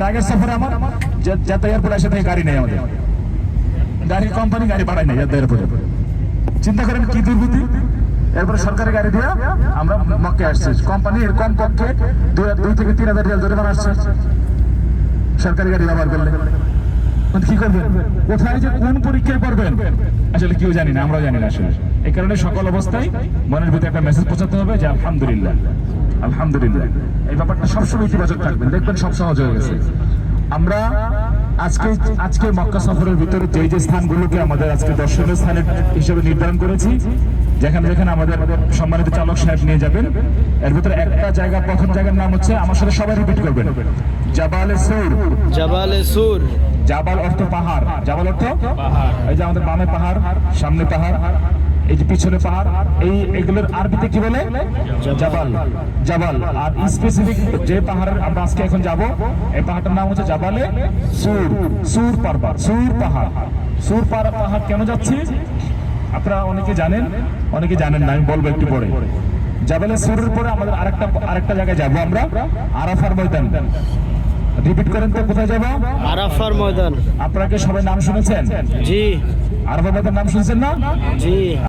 আগের সফরে আমার যাতে এয়ারপোর্ট এসে থেকে গাড়ি নেই, আমাদের গাড়ি কোম্পানি গাড়ি পাঠায় না যাতে এয়ারপোর্টে। চিন্তা করেন কি দুর্গতি। এরপরে সরকারি গাড়ি দিয়ে আমরা মক্কে আসছি, কোম্পানি এর কম পক্ষে 2 থেকে 3,000 রিয়াল জরিমানা আসছে সরকারি গাড়ি ব্যবহার করলে। কি করবেন, কোথায় যে কোন পরীক্ষায় করবেন আসলে কেউ জানি না, আমরাও জানি না আসলে। এই কারণে সকল অবস্থায় মনের ভিতরে একটা মেসেজ পৌঁছাতে হবে যে আলহামদুলিল্লাহ আলহামদুলিল্লাহ। এই ব্যাপারটা সবসময় ইতিবাচক থাকবেন, দেখবেন সব সহজ হয়ে গেছে। আমরা আজকে মক্কা সফরের ভিতরে যে স্থানগুলোকে আমাদের আজকে দর্শনীয় স্থানের হিসেবে নির্ধারণ করেছি, যেখানে যেখানে আমাদের সম্মানিত চালক সাহেব নিয়ে যাবেন, এর ভিতরে একটা জায়গা, প্রথম জায়গার নাম হচ্ছে, আমার সাথে সবাই রিপিট করবেন, জাবালে সুর। জাবালে সুর। জাবাল অর্থ পাহাড়, জাবাল অর্থ পাহাড়। এই যে আমাদের বামে পাহাড়, সামনে পাহাড়, এই যে পিছনে পাহাড়, এগুলোর আরবিতে কি বলে? জাবাল। জাবাল। আর স্পেসিফিক যে পাহাড়ের আমরা আজকে এখন যাব, এই পাহাড়টার নাম হচ্ছে জাবালে সুর। সুর পর্বত, সুর পাহাড়। সুর পাহাড় কেন যাচ্ছি আপনারা অনেকে জানেন, অনেকে জানেন না, আমি বলবো একটু পরে। জাবালে সুরের পরে আমাদের আরেকটা জায়গায় যাব আমরা, আরাফার ময়দান। রিপিট করেন তো, কোথায় যাব? আরাফার ময়দান। আপনারা কি সবাই নাম শুনেছেন? জি। আরাফার ময়দান নাম শুনছেন না? জি।